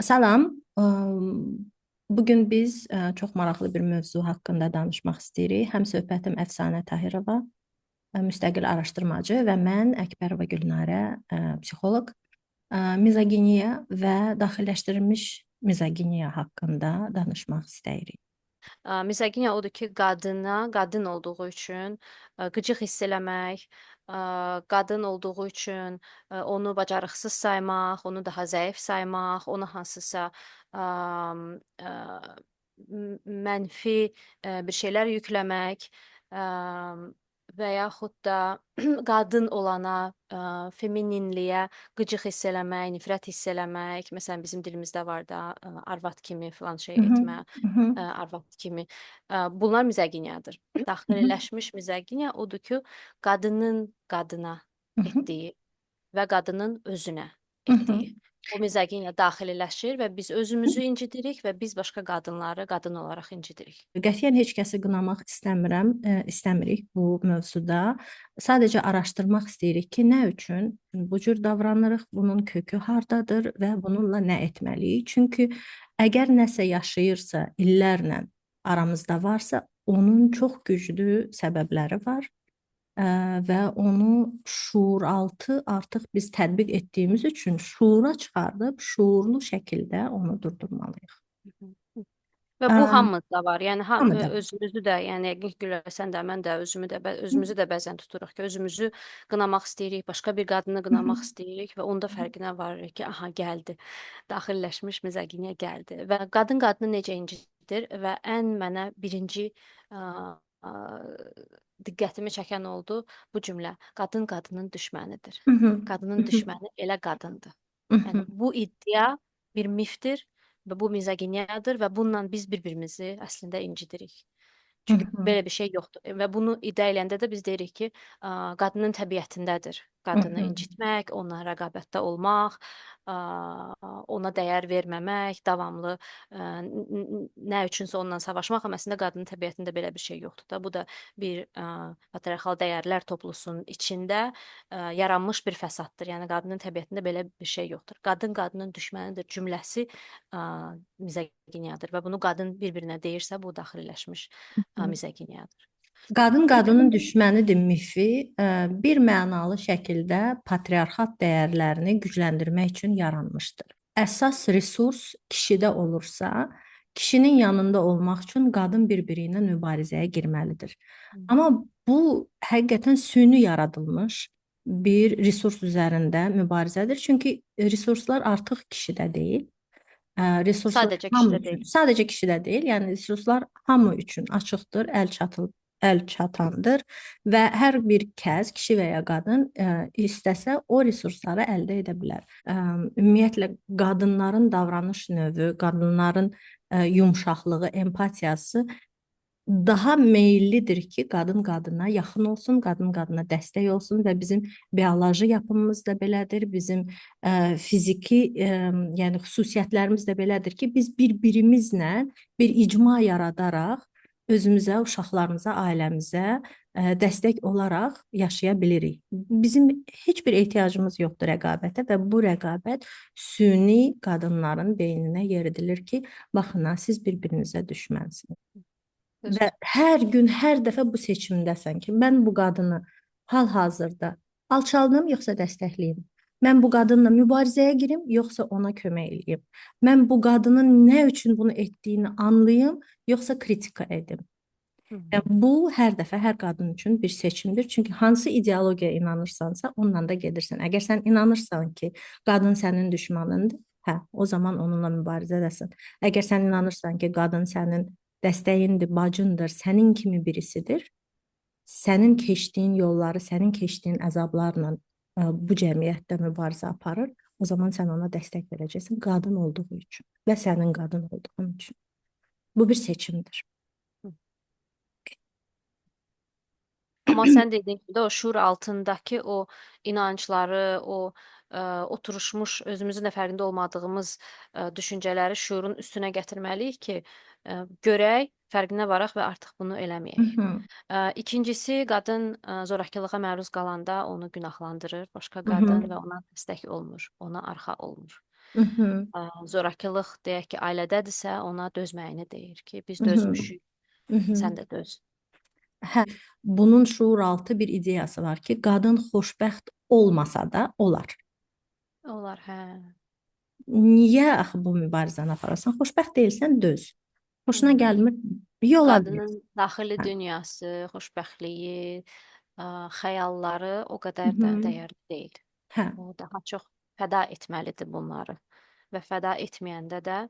Salam. Bugün biz çox maraqlı bir mövzu haqqında danışmaq istəyirik. Həm söhbətim Əfsanə Tahirova, müstəqil araşdırmacı və mən Əkbərova Gülnarə, psixoloq, mizoginiya və daxilləşdirilmiş mizoginiya haqqında danışmaq istəyirik. Misoqiniya odur ki, qadına qadın olduğu üçün qıcıq hiss eləmək, qadın olduğu üçün onu bacarıqsız saymaq, onu daha zəif saymaq, ona hansısa mənfi bir şeylər yükləmək, və yaxud da qadın olana, femininliyə qıcıq hiss eləmək, nifrət hiss eləmək. Məsələn, bizim dilimizdə var da, arvad kimi filan şey Hı hı, etmə, hı hı, arvad kimi. Bunlar mizoginiyadır. hı hı, Daxilləşmiş mizoginiya odur ki, qadının qadına hı hı, etdiyi və qadının özünə hı hı. etdiyi. O mizoginiya daxililəşir və biz özümüzü incidirik və biz başqa qadınları qadın olaraq incidirik. Qətiyyən heç kəsi qınamaq istəmirəm, istəmirik bu mövzuda. Sadəcə araşdırmaq istəyirik ki, nə üçün bu cür davranırıq, bunun kökü hardadır və bununla nə etməliyik? Çünki əgər nəsə yaşayırsa, illərlə aramızda varsa, onun çox güclü səbəbləri var və onu şuuraltı artıq biz tətbiq etdiyimiz üçün şuura çıxardıb şuurlu şəkildə onu durdurmalıyıq. Və Ə, bu hamımızda var. Yəni hamıda. özümüzü də, yəni yəqin ki, Gülər, sən də, mən də özümüzü də bəzən tuturuq ki, özümüzü qınamaq istəyirik, başqa bir qadını Hı hı. qınamaq istəyirik və onda fərqinə varırıq ki, aha gəldi. Daxilləşmiş mizoginiya gəldi. Və qadın qadını necə incidir və ən mənə birinci ə, ə, diqqətimi çəkən oldu bu cümlə. Qadın qadının düşmənidir. Hı hı. Hı Qadının hı. düşməni elə qadındır. Hı Yəni hı. bu iddia bir mifdir və bu mizoginiyadır və bununla biz bir-birimizi əslində incidirik. Hı Çünki hı. belə bir şey yoxdur. Və bunu iddia eləyəndə də biz deyirik ki, qadının təbiətindədir Hı qadını hı. incitmək, onunla rəqabətdə olmaq, ona dəyər verməmək, davamlı nə üçünsə onunla savaşmaq, amma əslində qadının təbiətində belə bir şey yoxdur da. Bu da bir patriarxal dəyərlər toplusunun içində yaranmış bir fəsaddır. Yəni qadının təbiətində belə bir şey yoxdur. Qadın qadının düşmənidir cümləsi mizoginiyadır və bunu qadın bir-birinə deyirsə, bu daxilləşmiş mizoginiyadır. Qadın qadının düşmənidir mifi bir mənalı şəkildə patriarxat dəyərlərini gücləndirmək üçün yaranmışdır. Əsas resurs kişidə olursa, kişinin yanında olmaq üçün qadın bir-biri ilə mübarizəyə girməlidir. Amma bu həqiqətən süni yaradılmış bir resurs üzərində mübarizədir. Çünki resurslar artıq kişidə deyil. Resurslar Sadəcə hamı kişidə üçün, deyil. sadəcə kişidə deyil, yəni resurslar hamı üçün açıqdır, əl çatandır və hər bir kəs, kişi və ya qadın istəsə o resursları əldə edə bilər. Ümumiyyətlə qadınların davranış növü, qadınların yumşaqlığı, empatiyası daha meyllidir ki, qadın qadına yaxın olsun, qadın qadına dəstək olsun və bizim bioloji yapımız da belədir, bizim fiziki, yəni xüsusiyyətlərimiz də belədir ki, biz bir-birimizlə bir icma yaradaraq özümüzə, uşaqlarımıza, ailəmizə dəstək olaraq yaşaya bilirik. Bizim heç bir ehtiyacımız yoxdur rəqabətə və bu rəqabət süni qadınların beyninə yeridilir ki, baxın, siz bir-birinizə düşmənsiniz. Və Düzdür. hər gün, hər dəfə bu seçimdəsən ki, mən bu qadını hal-hazırda alçaldım yoxsa dəstəkləyim? Mən bu qadınla mübarizəyə girim yoxsa ona kömək eləyim? Mən bu qadının nə üçün bunu etdiyini anlayım yoxsa kritika edim? Hı. Yəni bu hər dəfə hər qadın üçün bir seçimdir. Çünki hansı ideologiyaya inanırsansa, onunla da gedirsən. Əgər sən inanırsan ki, qadın sənin düşmanındır, hə, o zaman onunla mübarizədəsən. Əgər sən inanırsan ki, qadın sənin dəstəyindir, bacındır, sənin kimi birisidir, sənin keçdiyin yolları, sənin keçdiyin əzablarla bu cəmiyyətdə mübarizə aparır, o zaman sən ona dəstək verəcəksən qadın olduğu üçün və sənin qadın olduğun üçün. Bu bir seçimdir. Amma sən dediyin kimi də o şuur altındakı o inancları, o oturuşmuş, özümüzün də fərqində olmadığımız düşüncələri şuurun üstünə gətirməliyik ki, görək, fərqinə varaq və artıq bunu Hı eləməyək. hı. İkincisi, qadın zorakılığa məruz qalanda onu günahlandırır başqa Hı hı. qadın və ona dəstək olmur, ona arxa olmur. Mhm. Zorakılıq deyək ki, ailədədirsə, ona dözməyini deyir ki, biz Mhm. dözmüşük, Mhm. sən də döz. Hə, bunun şuuraltı bir ideyası var ki, qadın xoşbəxt olmasa da olar. Olar, hə. Niyə axı bu mübarizəni aparasan? Xoşbəxt deyilsən, döz. Xoşuna Hmm. gəlmir, yola ver. Qadının daxili Hə. dünyası, xoşbəxtliyi, xəyalları o qədər də Mhm. dəyərli deyil. Hə. O daha çox fəda etməlidir bunları. Və fəda etməyəndə də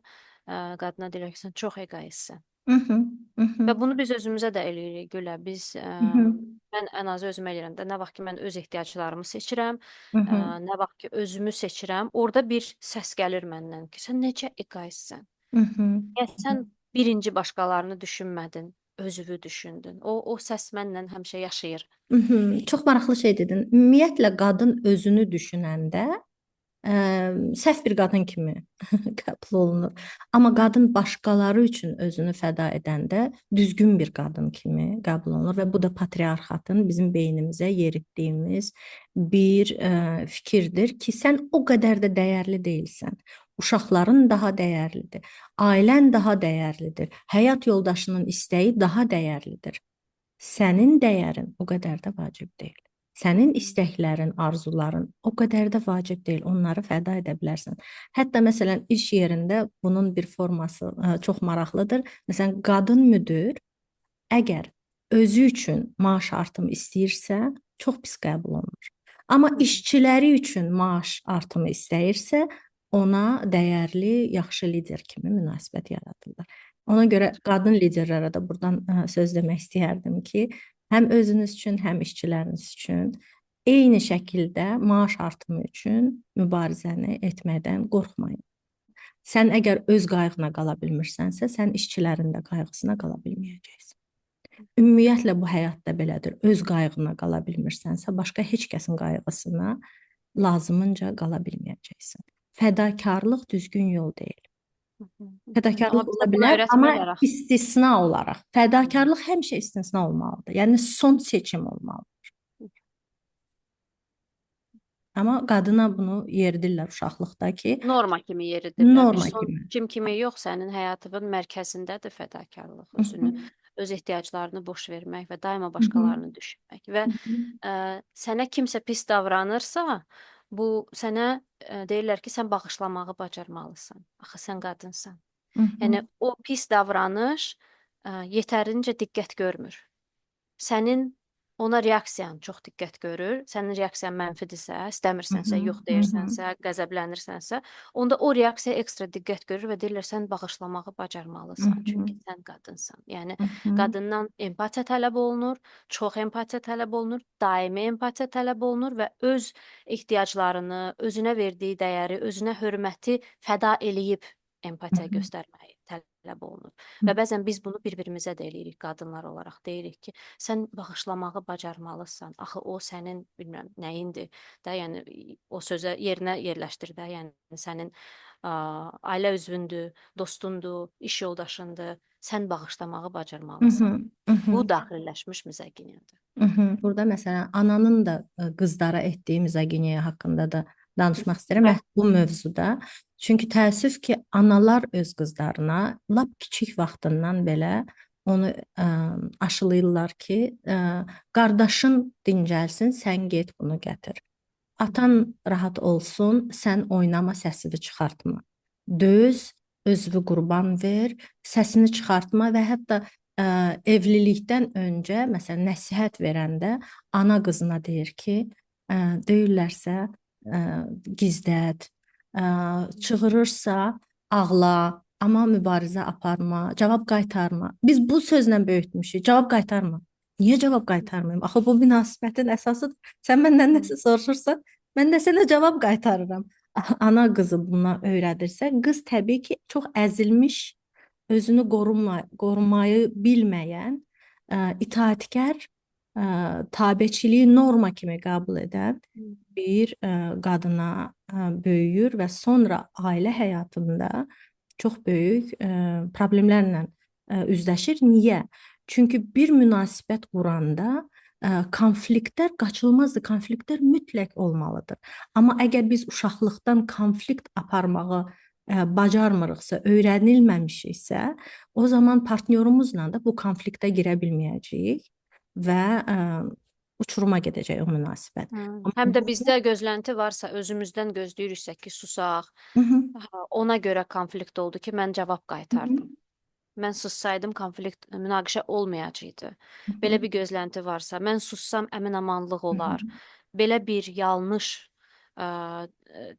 qadına deyirlər ki, sən çox egoistsən. Mhm. Və Mhm. bunu biz özümüzə də eləyirik, Gülə. Biz Mhm. mən ən azı özümə eləyirəm də, nə vaxt ki mən öz ehtiyaclarımı seçirəm, Mhm. nə vaxt ki özümü seçirəm, orada bir səs gəlir məndən ki, sən necə egoistsən? Mhm. Yəni sən birinci başqalarını düşünmədin, özünü düşündün. O səs mənlə həmişə yaşayır. Mhm. Çox maraqlı şey dedin. Ümumiyyətlə qadın özünü düşünəndə səhv bir qadın kimi qəbul olunur. Amma qadın başqaları üçün özünü fəda edəndə düzgün bir qadın kimi qəbul olunur və bu da patriarxatın bizim beynimizə yeritdiyimiz bir fikirdir ki, sən o qədər də dəyərli deyilsən. Uşaqların daha dəyərlidir. Ailən daha dəyərlidir. Həyat yoldaşının istəyi daha dəyərlidir. Sənin dəyərin o qədər də vacib deyil. Sənin istəklərin, arzuların o qədər də vacib deyil. Onları fəda edə bilərsən. Hətta məsələn iş yerində bunun bir forması çox maraqlıdır. Məsələn, qadın müdir əgər özü üçün maaş artımı istəyirsə, çox pis qəbul olunur. Amma Hı hı. işçiləri üçün maaş artımı istəyirsə, ona dəyərli, yaxşı lider kimi münasibət yaradırlar. Ona görə qadın liderlərə də burdan söz demək istəyərdim ki, həm özünüz üçün, həm işçiləriniz üçün eyni şəkildə maaş artımı üçün mübarizəni etməkdən qorxmayın. Sən əgər öz qayğına qala bilmirsənsə, sən işçilərin də qayğısına qala bilməyəcəksən. Ümumiyyətlə bu həyatda belədir. Öz qayğına qala bilmirsənsə, başqa heç kəsin qayğısına lazımınca qala bilməyəcəksən. Fədakarlıq düzgün yol deyil. Hı hı, hı. Amma Fədakarlıq ola bizə bunu bilər, amma öyrətmirlər axı. istisna olaraq. Fədakarlıq həmişə istisna olmalıdır. Yəni son seçim olmalıdır. Amma qadına bunu yeridirlər uşaqlıqda ki, Norma kimi yeridirlər. Bir norma son kimi. kim kimi yox, sənin həyatının mərkəzindədir fədakarlıq, Hı hı, öz ehtiyaclarını boş vermək və daima hı hı, başqalarını düşünmək və hı hı, sənə kimsə pis davranırsa, bu sənə deyirlər ki, sən bağışlamağı bacarmalısan. Axı sən qadınsan. hı hı, Yəni o pis davranış yetərincə diqqət görmür. Sənin ona reaksiyan çox diqqət görür. Sənin reaksiyan mənfidirsə, hı istəmirsənsə, hı, yox hı hı, deyirsənsə, qəzəblənirsənsə, onda o reaksiya ekstra diqqət görür və deyirlər sən bağışlamağı hı bacarmalısan, hı, çünki sən qadınsan. Yəni hı hı, qadından empatiya tələb olunur, çox empatiya tələb olunur, daimi empatiya tələb olunur və öz ehtiyaclarını, özünə verdiyi dəyəri, özünə hörməti fəda eləyib hı empatiya hı, göstərməyi tələb olunur. Və bəzən biz bunu bir-birimizə də eləyirik qadınlar olaraq. Deyirik ki, sən bağışlamağı bacarmalısan. Axı o sənin bilmirəm nəyindir də, yəni o sözə yerinə yerləşdir də, yəni sənin ailə üzvündür, dostundur, iş yoldaşındır. Sən bağışlamağı hı hı, bacarmalısan. hı hı. Bu daxilləşmiş mizoqiniyadır. Burada məsələn ananın da qızlara etdiyi mizoqiniya haqqında da danışmaq istəyirəm Hə? məhz bu mövzuda. Çünki təəssüf ki, analar öz qızlarına lap kiçik vaxtından belə onu aşılayırlar ki, qardaşın dincəlsin, sən get bunu gətir. Atan rahat olsun, sən oynama, səsini çıxartma. Döz, özünü qurban ver, səsini çıxartma və hətta evlilikdən öncə məsələn nəsihət verəndə ana qızına deyir ki, döyürlərsə gizlət, çığırırsa ağla, amma mübarizə aparma, cavab qaytarma. Biz bu sözlə böyütmüşük. Cavab qaytarma. Niyə cavab qaytarmayım? Axı bu münasibətin əsasıdır. Sən məndən nəsə soruşursan, mən də sənə cavab qaytarıram. Ana qızı buna öyrədirsə, qız təbii ki, çox əzilmiş, özünü qorumayı bilməyən, itaatkar, tabeçiliyi norma kimi qəbul edən bir qadına böyüyür və sonra ailə həyatında çox böyük problemlərlə üzləşir. Niyə? Çünki bir münasibət quranda Konfliktlər qaçılmazdır, konfliktlər mütləq olmalıdır. Amma əgər biz uşaqlıqdan konflikt aparmağı bacarmırıqsa, öyrənilməmişiksə, o zaman partnyorumuzla da bu konfliktə girə bilməyəcəyik və uçuruma gedəcək o münasibət. Həm Amma də burada bizdə gözlənti varsa, özümüzdən gözləyiriksə ki, susaq, Hı -hı, ona görə konflikt oldu ki, mən cavab hı -hı, qaytardım. Mən sussaydım konflikt, münaqişə olmayacaqdı. hı Belə -hı, bir gözlənti varsa, mən sussam əmin-amanlıq hı -hı, olar. Belə bir yanlış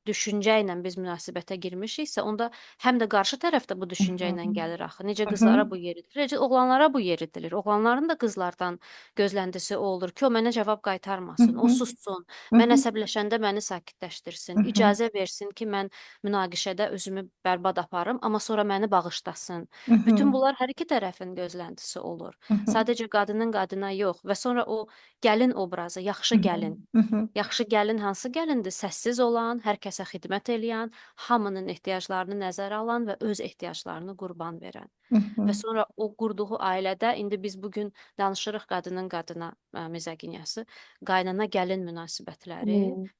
düşüncə ilə biz münasibətə girmişiksə, onda həm də qarşı tərəf də bu düşüncə ilə gəlir axı. Necə hı hı, qızlara bu yeridilir, necə oğlanlara bu yeridilir. Oğlanların da qızlardan gözləntisi o olur ki, o mənə cavab hı qaytarmasın, o hı, sussun, hı mən hı, əsəbləşəndə məni sakitləşdirsin, hı hı, icazə versin ki, mən münaqişədə özümü bərbad aparım, amma sonra məni bağışlasın. hı hı, Bütün bunlar hər iki tərəfin gözləntisi olur. hı hı, Sadəcə qadının qadına yox və sonra o gəlin obrazı, yaxşı hı hı, gəlin. hı hı, Yaxşı gəlin hansı gəlindir? Səssiz olan, hər kəsə xidmət eləyən, hamının ehtiyaclarını nəzərə alan və öz ehtiyaclarını qurban verən. hı Və hı. sonra o qurduğu ailədə indi biz bu gün danışırıq qadının qadına mizoginiyası, qaynana gəlin münasibətləri Ən böyük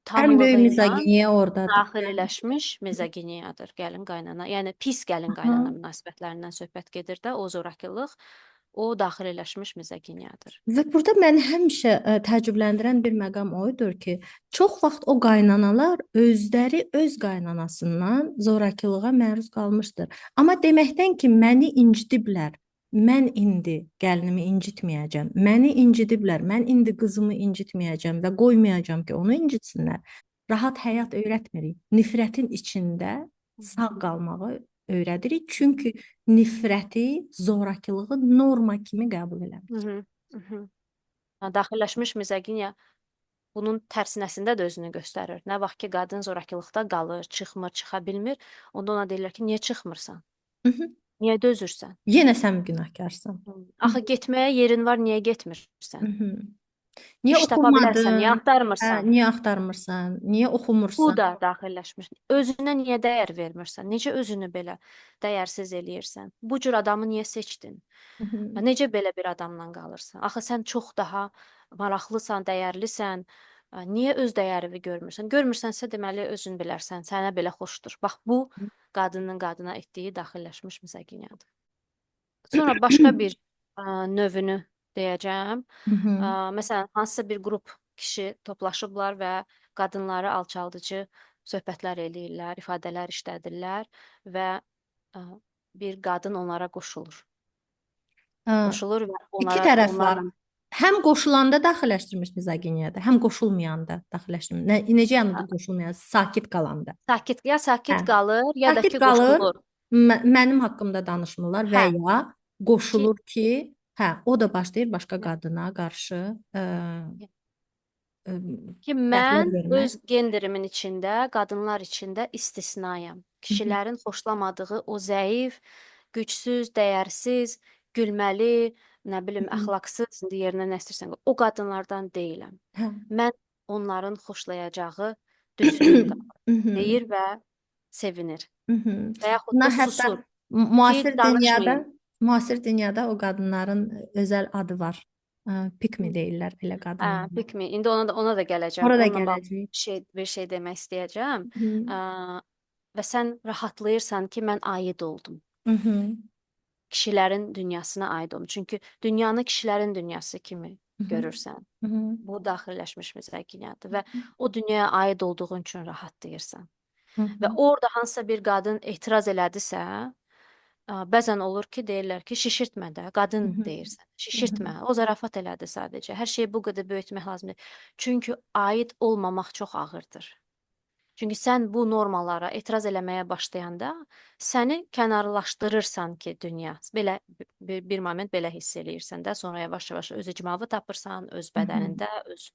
tamlığı ilə mizoginiya ordadır. daxilləşmiş mizoginiyadır, gəlin qaynana. Yəni pis gəlin qaynana Aha. münasibətlərindən söhbət gedir də, o zorakılıq, o daxilləşmiş mizoginiyadır. Və burada məni həmişə təəccübləndirən bir məqam o idi ki, çox vaxt o qaynanalar özləri öz qaynanasından zorakılığa məruz qalmışdır. Amma deməkdən ki, məni incitiblər, mən indi gəlinimi incitməyəcəm. Məni incidiblər, mən indi qızımı incitməyəcəm və qoymayacağam ki, onu incitsinlər. Rahat həyat öyrətmirik. Nifrətin içində sağ qalmağı öyrədirik. Çünki nifrəti, zorakılığı norma kimi qəbul eləmişik. Hı hı. Hı hı. Daxilləşmiş mizoginiya bunun tərsinəsində də özünü göstərir. Nə vaxt ki, qadın zorakılıqda qalır, çıxmır, çıxa bilmir, onda ona deyirlər ki, niyə çıxmırsan? Hı hı. Niyə dözürsən? Yenə sən günahkarsan. Hı Axı getməyə yerin var, niyə hı. getmirsən? hı. Niyə İş tapa bilərsən, niyə oxumadın? Hə, axtarmırsan? niyə axtarmırsan? Niyə Bu oxumursan? da daxilləşmiş. Özünə niyə dəyər vermirsən? Necə özünü belə dəyərsiz eləyirsən? Bu cür adamı niyə seçdin? Hı hı. Necə belə bir adamla qalırsan? Axı sən çox daha maraqlısan, dəyərlisən. Niyə öz dəyərini görmürsən? Görmürsənsə deməli özün bilərsən, sənə belə xoşdur. Bax bu qadının qadına etdiyi daxilləşmiş mizoginiyadır. Sonra başqa bir növünü deyəcəm. Hı hı. Məsələn, hansısa bir qrup kişi toplaşıblar və qadınları alçaldıcı söhbətlər eləyirlər, ifadələr işlədirlər və ə, bir qadın onlara qoşulur. Hə, Qoşulur və iki onlara tərəf var. onlarla Həm qoşulanda daxilləşdirmiş mizoginiyada, həm qoşulmayanda daxilləşdirmiş. Necə yəni bu qoşulmayan? Sakit qalanda. sakit ya Hə. sakit qalır, ya da Sakit ki qalır, qoşulur. mənim haqqımda danışmırlar və Hə, ya ki qoşulur ki, hə, o da başlayır başqa qadına qarşı ə, ki səhvlər mən vermək. öz genderimin içində, qadınlar içində istisnayam. Hı hı, Kişilərin xoşlamadığı o zəif, gücsüz, dəyərsiz, gülməli, nə hı bilim, hı. əxlaqsız, indi yerinə nə istəyirsən, o qadınlardan deyiləm. Hə. Mən onların xoşlayacağı düzgün qadın Hı hı, deyir və sevinir. hı hı. Və yaxud Buna da hətta susur ki, müasir danışmayın. dünyada o qadınların özəl adı var. Pikmi deyirlər elə Hə, qadınlara. pick me. İndi ona da gələcəm. Ora da Onunla bağlı gələcəyik. bir şey demək istəyəcəm. Hı hı, Ə, və sən rahatlayırsan ki, mən aid oldum. hı hı, Kişilərin dünyasına aid oldum. Çünki dünyanı kişilərin dünyası kimi hı hı, görürsən. hı hı, Bu daxilləşmiş mizoginiyadır və o dünyaya aid olduğun üçün rahatlayırsan. hı Və hı, orada hansısa bir qadın etiraz elədisə, bəzən olur ki, deyirlər ki, şişirtmə də, hı qadın hı, deyirsən. hı hı, Şişirtmə. O zarafat elədi sadəcə. Hər şeyi bu qədər böyütmək lazım deyil. Çünki aid olmamaq çox ağırdır. Çünki sən bu normalara etiraz eləməyə başlayanda səni kənarlaşdırırsan ki, dünya. Belə bir moment belə hiss eləyirsən də, sonra yavaş-yavaş öz icmavı tapırsan, öz hı hı, bədənində, öz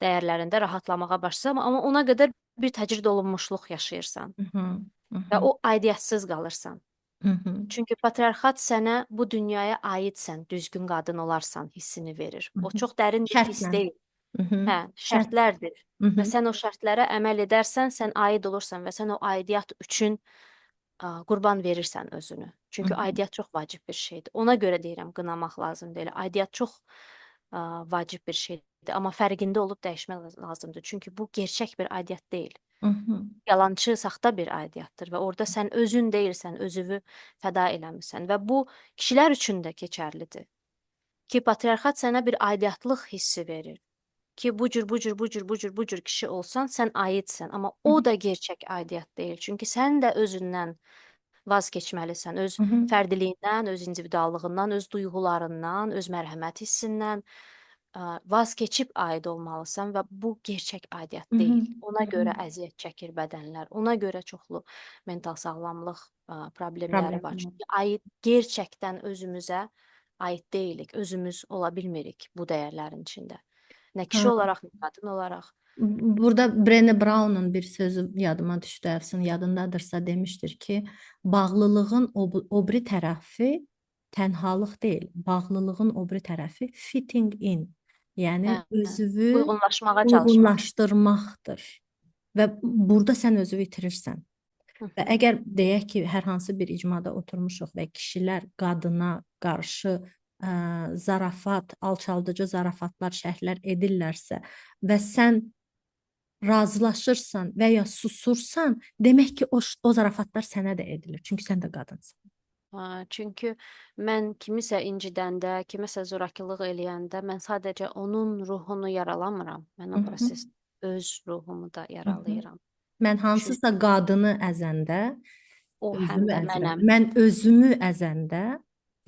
dəyərlərində rahatlamağa başlayırsan, amma ona qədər bir təcrid olunmuşluq yaşayırsan hı hı, hı və hı, o aidiyyətsiz qalırsan. hı hı, Çünki patriarxat sənə bu dünyaya aidsən, düzgün qadın olarsan hissini verir. hı O hı. çox dərin bir hiss Şərtlə. deyil. Hı hı. Hə, Şərt. şərtlərdir. Hı Və hı, sən o şərtlərə əməl edərsən, sən aid olursan və sən o aidiyyat üçün qurban verirsən özünü. hı Çünki hı, aidiyyat çox vacib bir şeydir. Ona görə deyirəm qınamaq lazım deyil. Aidiyyat çox vacib bir şeydir. Amma fərqində olub dəyişmək lazımdır. Çünki bu gerçək bir aidiyyət deyil. Hı hı. Yalançı, saxta bir aidiyyətdir və orada sən özün deyilsən, özünü fəda eləmisən və bu kişilər üçün də keçərlidir. Ki patriarxat sənə bir aidiyyətlıq hissi verir. Ki bu cür kişi olsan sən aidsən, amma Hı o hı. da gerçək aidiyyət deyil. Çünki sən də özündən vaz keçməlisən. Öz Hı hı. fərdiliyindən, öz individuallığından, öz duyğularından, öz mərhəmət hissindən vaz keçib aid olmalısan və bu gerçək aidiyyət Hı hı. deyil. Ona Hı hı. görə əziyyət çəkir bədənlər. Ona görə çoxlu mental sağlamlıq problemləri var. Problemlər. Çünki gerçəkdən özümüzə aid deyilik. Özümüz ola bilmirik bu dəyərlərin içində. Nə kişi Ha, olaraq, nə qadın olaraq. burada Brené Brown'un bir sözü yadıma düşdü, Əfsun yadındadırsa demişdir ki, bağlılığın o biri tərəfi tənhalıq deyil, bağlılığın o biri tərəfi fitting in, yəni Hə, özünü uyğunlaşmağa çalışmaq. uyğunlaşdırmaqdır və burada sən özünü itirirsən. Hı Və -hı. əgər deyək ki, hər hansı bir icmada oturmuşuq və kişilər qadına qarşı zarafat, alçaldıcı zarafatlar, şərhlər edirlərsə və sən razılaşırsan və ya susursan, demək ki, o zarafatlar sənə də edilir. Çünki sən də qadınsan. Çünki mən kimisə incidəndə, kiməsə zorakılıq eləyəndə mən sadəcə onun ruhunu yaralamıram. Mən Hı o -hı, proses öz ruhumu da hı -hı. yaralayıram. Mən Çünki hansısa qadını əzəndə, o həm özümü də əzirəm. mənəm. Mən özümü əzəndə,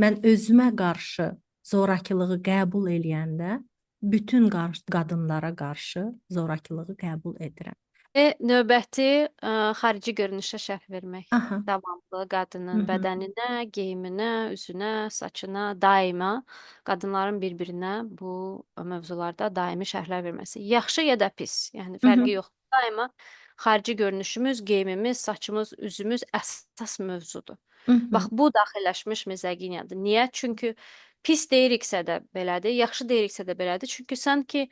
mən özümə qarşı zorakılığı qəbul eləyəndə, bütün qadınlara qarşı zorakılığı qəbul edirəm. Və növbəti xarici görünüşə şərh vermək. Aha. Davamlı Hı qadının -hı. bədəninə, geyiminə, üzünə, saçına daima qadınların bir-birinə bu mövzularda daimi şərhlər verməsi. Yaxşı ya da pis, yəni Hı hı. fərqi yoxdur. Daima xarici görünüşümüz, geyimimiz, saçımız, üzümüz əsas mövzudur. Hı Bax hı. bu daxilləşmiş mizoginiyadır. Niyə? Çünki pis deyiriksə də belədir, yaxşı deyiriksə də belədir. Çünki sanki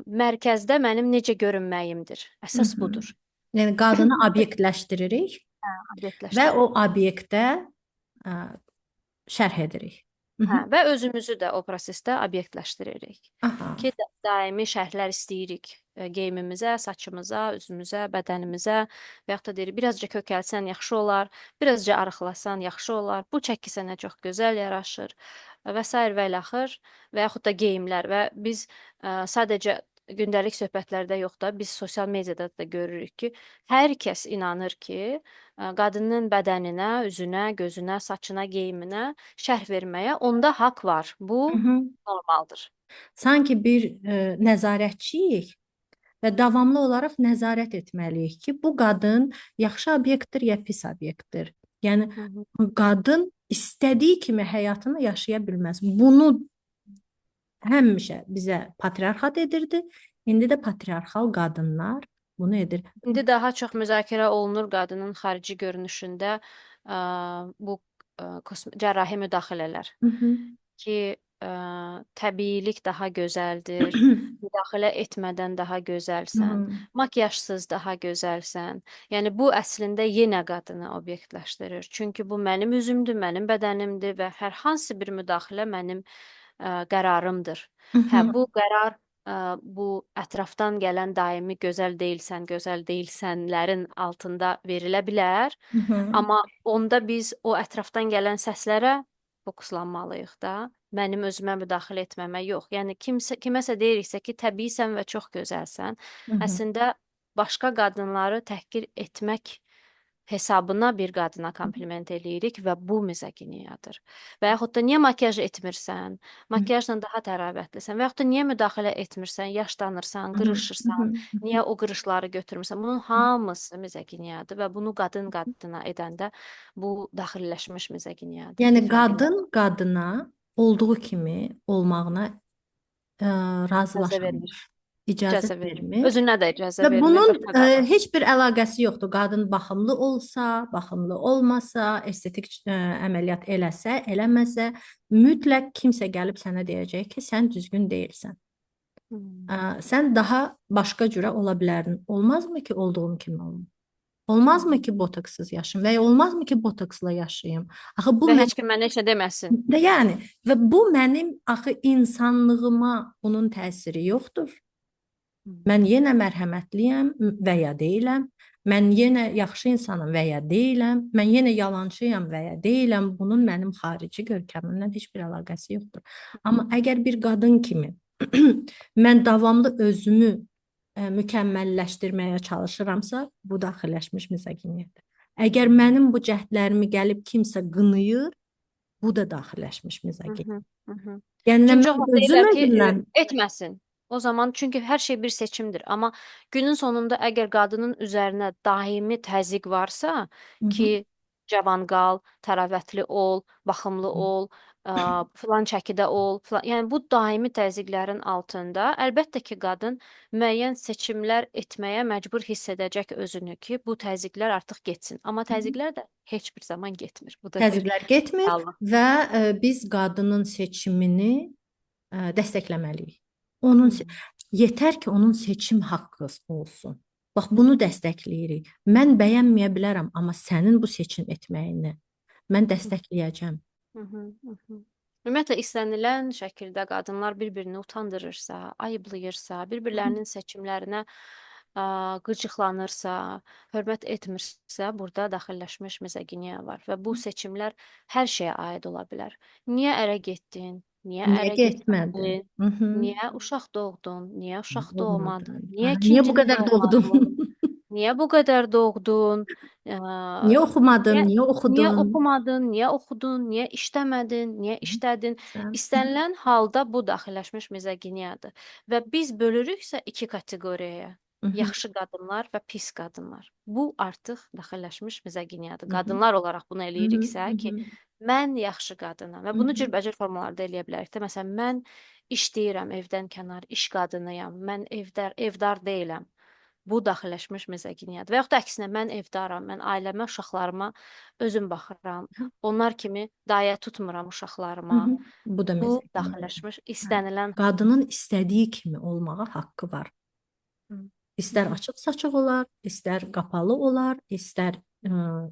mərkəzdə mənim necə görünməyimdir. Hı Əsas hı. budur. Yəni qadını obyektləşdiririk və o Obyektləşdiririk. obyektə ə, şərh edirik. Hı Hə, hı. və özümüzü də o prosesdə obyektləşdiririk. Aha. Ki daimi şərhlər istəyirik geyimimizə, saçımıza, üzümüzə, bədənimizə və yaxud da deyirik, birazca kökəlsən yaxşı olar, birazca arıqlasan yaxşı olar, bu çəki sənə çox gözəl yaraşır və sair və ilaxır və yaxud da geyimlər və biz sadəcə gündəlik söhbətlərdə yox da, biz sosial mediada da görürük ki, hər kəs inanır ki, qadının bədəninə, üzünə, gözünə, saçına, geyiminə şərh verməyə onda haqq var. Bu Hı hı. normaldır. Sanki bir nəzarətçiyik və davamlı olaraq nəzarət etməliyik ki, bu qadın yaxşı obyektdir ya pis obyektdir. Yəni Hı -hı. qadın istədiyi kimi həyatını yaşaya bilməz. Bunu həmişə bizə patriarxat edirdi. İndi də patriarxal qadınlar bunu edir. İndi daha çox müzakirə olunur qadının xarici görünüşündə bu cərrahi müdaxilələr Hı hı. ki, təbiilik daha gözəldir, müdaxilə etmədən daha Hı gözəlsən, hı. makiyajsız daha gözəlsən. Yəni bu əslində yenə qadını obyektləşdirir. Çünki bu mənim üzümdür, mənim bədənimdir və hər hansı bir müdaxilə mənim qərarımdır. Hı Hə, hı. bu qərar bu ətrafdan gələn daimi gözəl deyilsənlərin altında verilə bilər. Hı hı. Amma onda biz o ətrafdan gələn səslərə fokuslanmalıyıq da. Mənim özümə müdaxilə etməmə yox. Yəni kiməsə deyiriksə ki, təbiisən və çox gözəlsən, Hı hı. əslində başqa qadınları təhqir etmək hesabına bir qadına kompliment eləyirik və bu mizoginiyadır. Və yaxud da niyə makiyaj etmirsən? Makiyajla daha təravətlisən. Və yaxud da niyə müdaxilə etmirsən? Yaşlanırsan, Hı hı. Hı qırışırsan. hı. Niyə o qırışları götürmürsən? Bunun hamısı mizoginiyadır və bunu qadın qadına edəndə bu daxilləşmiş mizoginiyadır, Yəni fərqində qadın qadına olduğu kimi olmağına icazə razılaşmır, vermir. icazə İcazə vermir. vermir. Özünə də icazə Və vermir bunun və fərqində. heç bir əlaqəsi yoxdur. Qadın baxımlı olsa, baxımlı olmasa, estetik əməliyyat eləsə, eləməsə, mütləq kimsə gəlib sənə deyəcək ki, sən düzgün deyilsən. Hmm. Sən daha başqa cürə ola bilərdin. Olmazmı ki, olduğun kimi olun? Olmazmı ki botoksuz yaşayım və ya olmazmı ki botoksla yaşayım? Axı bu Və mən heç kim mənə heç nə deməsin. də yəni və bu mənim axı insanlığıma bunun təsiri yoxdur. Mən yenə mərhəmətliyəm və ya deyiləm. Mən yenə yaxşı insanam və ya deyiləm. Mən yenə yalançıyam və ya deyiləm. Bunun mənim xarici görkəmimlə heç bir əlaqəsi yoxdur. Amma əgər bir qadın kimi mən davamlı özümü mükəmməlləşdirməyə çalışıramsa, bu daxilləşmiş mizoqiniyadır. Əgər mənim bu cəhdlərimi gəlib kimsə qınayır, bu da daxilləşmiş Hı mizoqin. hı, hı hı. Yəni Çünki çox mən vaxt özüm deyirlər ki, özümdən etməsin. O zaman çünki hər şey bir seçimdir. Amma günün sonunda əgər qadının üzərinə daimi təzyiq varsa Hı ki, -hı. cavan qal, təravətli ol, baxımlı ol, filan çəkidə ol, filan, yəni bu daimi təzyiqlərin altında əlbəttə ki, qadın müəyyən seçimlər etməyə məcbur hiss edəcək özünü ki, bu təzyiqlər artıq getsin. Amma təzyiqlər də heç bir zaman getmir. Bu da bir Təzyiqlər getmir reallıq. və biz qadının seçimini dəstəkləməliyik. Onun Hı. yetər ki, onun seçim haqqı olsun. Bax bunu dəstəkləyirik. Mən bəyənməyə bilərəm, amma sənin bu seçim etməyini mən dəstəkləyəcəm. Hı hı, hı hı. Ümumiyyətlə istənilən şəkildə qadınlar bir-birini utandırırsa, ayıblayırsa, bir-birlərinin seçimlərinə qıcıqlanırsa, hörmət etmirsə, burada daxilləşmiş mizoginiya var və bu seçimlər hər şeyə aid ola bilər. Niyə ərə getdin? Niyə Niyə ərə getmədin? getmədin? Mhm. Niyə uşaq doğdun? Niyə uşaq doğmadın? Olmadın. Niyə Niyə bu ikincini qədər doğdun? doğmadın? Niyə bu qədər doğdun? Ə, Niyə oxumadın? niyə Niyə niyə oxudun? oxumadın? Niyə oxudun? Niyə işləmədin? Niyə işlədin? Sən. İstənilən halda bu daxilləşmiş mizoginiyadır. Və biz bölürüksə iki kateqoriyaya. Mhm. Yaxşı qadınlar və pis qadınlar. Bu artıq daxilləşmiş mizoginiyadır. Mhm. Qadınlar olaraq bunu Mhm. eləyiriksə ki, Mhm. mən yaxşı qadınam və bunu Mhm. cürbəcür formalarda eləyə bilərik də. Məsələn, mən işləyirəm evdən kənar, iş qadınıyam. Mən evdar deyiləm. Bu daxilləşmiş mizoginiyadır. Və yaxud da əksinə mən evdaram, mən ailəmə, uşaqlarıma özüm baxıram. Onlar kimi dayə tutmuram uşaqlarıma. Mhm. Bu da Bu məzəkkiyədir. daxilləşmiş Hə. istənilən. Qadının istədiyi kimi olmağa haqqı var. Hı. İstər açıq-saçıq olar, istər qapalı olar, istər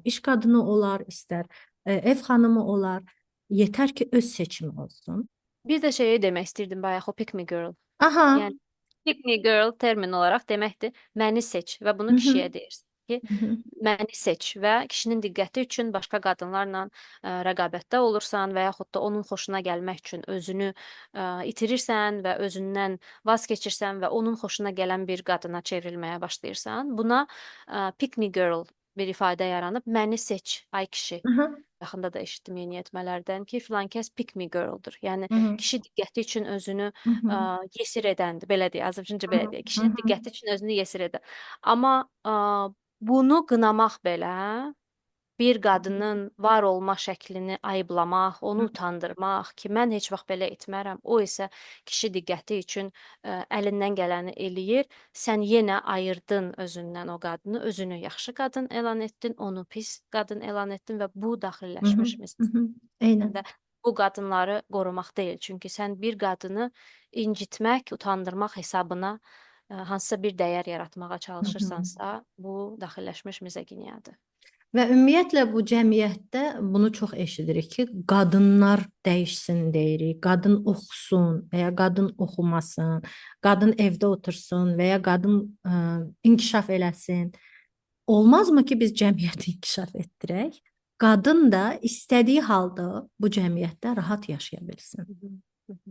iş qadını olar, istər ev xanımı olar. Yetər ki, öz seçimi olsun. Bir də şeyi demək istirdim bayaq o pick me girl. Aha. Yəni pick me girl termin olaraq deməkdir, məni seç və bunu Hı -hı. kişiyə deyirsən ki, Hı -hı. məni seç və kişinin diqqəti üçün başqa qadınlarla rəqabətdə olursan və yaxud da onun xoşuna gəlmək üçün özünü itirirsən və özündən vaz keçirsən və onun xoşuna gələn bir qadına çevrilməyə başlayırsan, buna pick me girl bir ifadə yaranıb, məni seç, ay kişi. Aha. Yaxında da eşitdim yeniyetmələrdən ki, filan kəs pick me girl-dur. Yəni Hı -hı. kişi diqqəti üçün özünü Hı -hı. yesir edəndir. Belə deyək, azərbaycanca Hı belə -hı. deyək. Hı Kişinin -hı. diqqəti üçün özünü yesir edən. Amma bunu qınamaq belə bir qadının var olma şəklini ayıblamaq, onu utandırmaq ki, mən heç vaxt belə etmərəm. O isə kişi diqqəti üçün əlindən gələni eləyir. Sən yenə ayırdın özündən o qadını, özünü yaxşı qadın elan etdin, onu pis qadın elan etdin və bu Hı daxilləşmiş -hı. Hı -hı. Eynən. də bu qadınları qorumaq deyil. Çünki sən bir qadını incitmək, utandırmaq hesabına hansısa bir dəyər yaratmağa Hı -hı. çalışırsansa, bu daxilləşmiş mizoginiyadır. Və ümumiyyətlə bu cəmiyyətdə bunu çox eşidirik ki, qadınlar dəyişsin deyirik, qadın oxusun və ya qadın oxumasın, qadın evdə otursun və ya qadın inkişaf eləsin. Olmazmı ki, biz cəmiyyəti inkişaf etdirək? Qadın da istədiyi halda bu cəmiyyətdə rahat yaşaya bilsin. Hı hı, hı hı, hı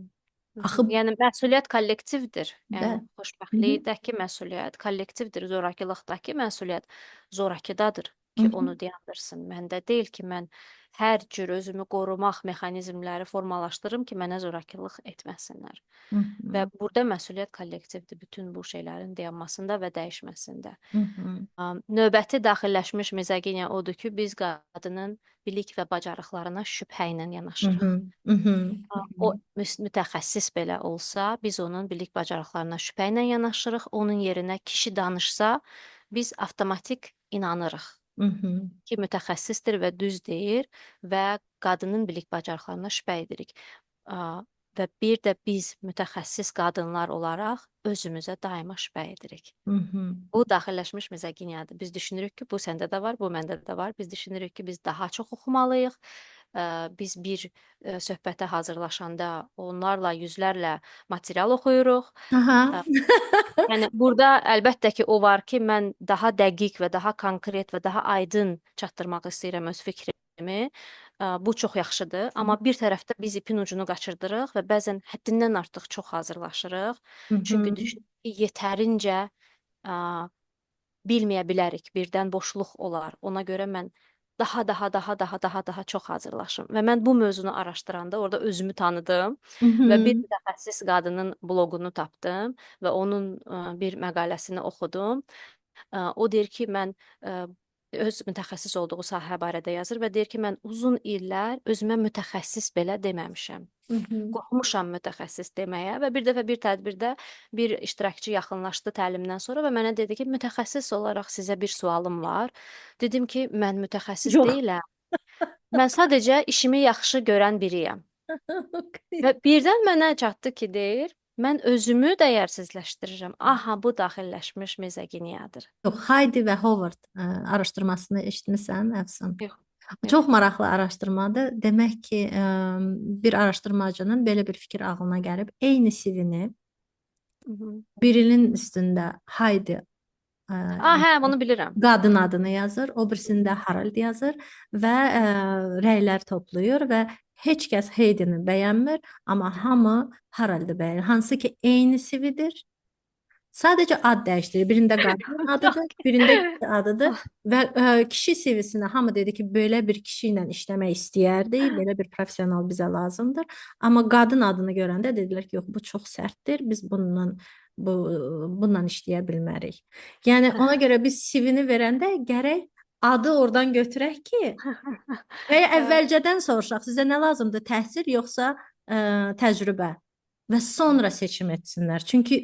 hı. Axı Yəni məsuliyyət kollektivdir. bə. Yəni Hı -hı. xoşbəxtlikdəki məsuliyyət kollektivdir, zorakılıqdakı məsuliyyət zorakıdadır Hı ki, -hı. onu dayandırsın. Məndə deyil ki, mən hər cür özümü qorumaq mexanizmləri formalaşdırım ki, mənə zorakılıq etməsinlər. Hı Və -hı. burada məsuliyyət kollektivdir bütün bu şeylərin dayanmasında və dəyişməsində. Hı -hı. Növbəti daxilləşmiş mizoginiya odur ki, biz qadının bilik və bacarıqlarına şübhə ilə Hı yanaşırıq. -hı. Hı -hı. O mütəxəssis belə olsa, biz onun bilik bacarıqlarına şübhə ilə yanaşırıq. Onun yerinə kişi danışsa, biz avtomatik inanırıq Hı -hı. ki, mütəxəssisdir və düz deyir və qadının bilik bacarıqlarına şübhə edirik. və bir də biz mütəxəssis qadınlar olaraq özümüzə daima şübhə edirik. Hı hı. Bu daxilləşmiş mizoginiyadır. Biz düşünürük ki, bu səndə də var, bu məndə də var. Biz düşünürük ki, biz daha çox oxumalıyıq. Biz bir söhbətə hazırlaşanda onlarla, yüzlərlə material oxuyuruq. Aha. Ə, Yəni burada əlbəttə ki, o var ki, mən daha dəqiq və daha konkret və daha aydın çatdırmaq istəyirəm öz fikrimi. Bu çox yaxşıdır, amma bir tərəfdə biz ipin ucunu qaçırdırıq və bəzən həddindən artıq çox hazırlaşırıq. Hı Çünki hı. düşünürük ki, yetərincə ə, bilməyə bilərik, birdən boşluq olar. Ona görə mən daha çox hazırlaşım. Və mən bu mövzunu araşdıranda orada özümü tanıdım Hı və bir hı. mütəxəssis qadının bloqunu tapdım və onun bir məqaləsini oxudum. O deyir ki, mən öz mütəxəssis olduğu sahə barədə yazır və deyir ki, mən uzun illər özümə mütəxəssis belə deməmişəm. Hı hı. Qorxmuşam mütəxəssis deməyə və bir dəfə bir tədbirdə bir iştirakçı yaxınlaşdı təlimdən sonra və mənə dedi ki, mütəxəssis olaraq sizə bir sualım var. Dedim ki, mən mütəxəssis Yox. deyiləm. Mən sadəcə işimi yaxşı görən biriyəm. Okay. Və birdən mənə çatdı ki, deyir, mən özümü dəyərsizləşdirirəm. Aha, bu daxilləşmiş mizoginiyadır. Yox, Heidi və Howard araşdırmasını eşitmisən, Əfsan? Yox, Çox yox. maraqlı araşdırmadır. Demək ki, bir araşdırmacının belə bir fikir ağlına gəlib, eyni CV-ni Hı -hı. birinin üstündə Heidi Hə, bunu bilirəm. qadın adını yazır, o birisində Harald yazır və rəylər toplayır və heç kəs Heidini bəyənmir, amma hamı Haraldı bəyənir. Hansı ki eyni CV-dir. Sadəcə ad dəyişdirir. Birində qadın adıdır, birində kişi adıdır və kişi CV-sinə hamı dedi ki, belə bir kişi ilə işləmək istəyərdik, belə bir professional bizə lazımdır. Amma qadın adını görəndə dedilər ki, yox, bu çox sərtdir. Biz bununla işləyə bilmərik. Yəni ona görə biz CV-ni verəndə gərək adı oradan götürək ki, və ya əvvəlcədən soruşaq, sizə nə lazımdır, təhsil yoxsa təcrübə? Və sonra seçim etsinlər. Çünki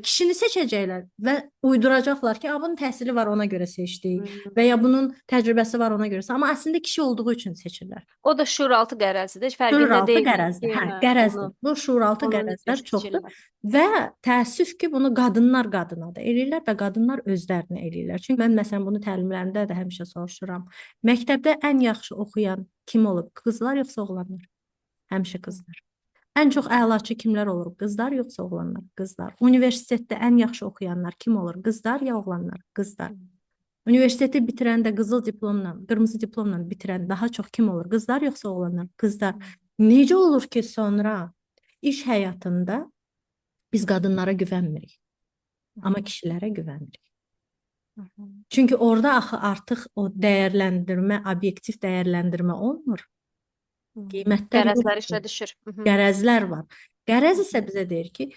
kişini seçəcəklər və uyduracaqlar ki, bunun təhsili var, ona görə seçdik və ya bunun təcrübəsi var, ona görə. Amma əslində kişi olduğu üçün seçirlər. O da şuuraltı qərəzdir. Heç fərqində Şuuraltı deyillər qərəzdir. ki, Hə, hə, qərəzdir. Bu şuuraltı onun üçün qərəzlər çoxdur seçirlər. və təəssüf ki, bunu qadınlar qadına da eləyirlər və qadınlar özlərinə eləyirlər. Çünki mən məsələn bunu təlimlərimdə də həmişə soruşuram. Məktəbdə ən yaxşı oxuyan kim olub? Qızlar yoxsa oğlanlar? Həmişə qızlar. Ən çox əlaçı kimlər olur? Qızlar yoxsa oğlanlar? Qızlar. Universitetdə ən yaxşı oxuyanlar kim olur? Qızlar ya oğlanlar? Qızlar. Universiteti bitirəndə qızıl diplomla, qırmızı diplomla bitirən daha çox kim olur? Qızlar yoxsa oğlanlar? Qızlar. Necə olur ki, sonra iş həyatında biz qadınlara güvənmirik, amma kişilərə güvənirik. Çünki orada axı artıq o dəyərləndirmə, obyektiv dəyərləndirmə olmur. Qiymətlər Qərəzlər yoxdur. işə düşür. Qərəzlər var. Qərəz isə bizə deyir ki,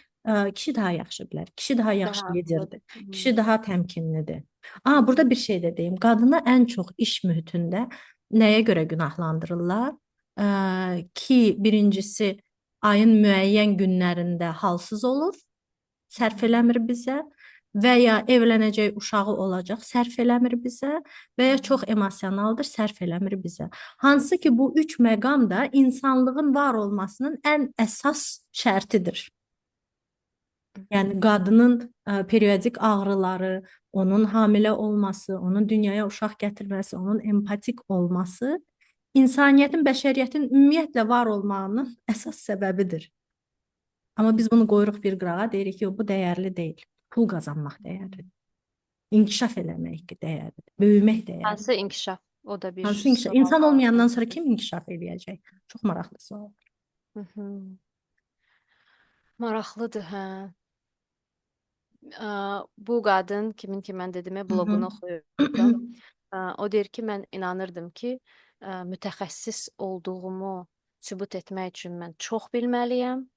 kişi daha yaxşı bilər, kişi daha yaxşı Daha liderdir, kişi daha təmkinlidir. Burada bir şey də deyim. Qadını ən çox iş mühitində nəyə görə günahlandırırlar? Ki, birincisi ayın müəyyən günlərində halsız olur, sərf eləmir bizə və ya evlənəcək uşağı olacaq, sərf eləmir bizə və ya çox emosionaldır, sərf eləmir bizə. Hansı ki, bu üç məqam da insanlığın var olmasının ən əsas şərtidir. Yəni qadının periodik ağrıları, onun hamilə olması, onun dünyaya uşaq gətirməsi, onun empatik olması insaniyyətin, bəşəriyyətin ümumiyyətlə var olmağının əsas səbəbidir. Amma biz bunu qoyuruq bir qırağa, deyirik ki, bu dəyərli deyil. Pul qazanmaq dəyərlidir. İnkişaf eləmək dəyərlidir. Böyümək dəyərlidir. Hansı inkişaf? O da bir Hansı inkişaf? sual. İnsan olmayandan sonra kim inkişaf eləyəcək? Çox maraqlı sual. Maraqlıdır, hə. Bu qadın, kimin ki mən dedimi, bloqunu oxuyurdum. O deyir ki, mən inanırdım ki, mütəxəssis olduğumu sübut etmək üçün mən çox bilməliyəm,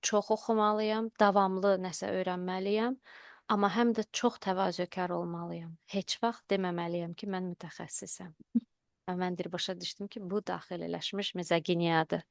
çox oxumalıyam, davamlı nəsə öyrənməliyəm, amma həm də çox təvazökar olmalıyam. Heç vaxt deməməliyəm ki, mən mütəxəssisəm. Və mən başa düşdüm ki, bu daxililəşmiş mizoginiyadır.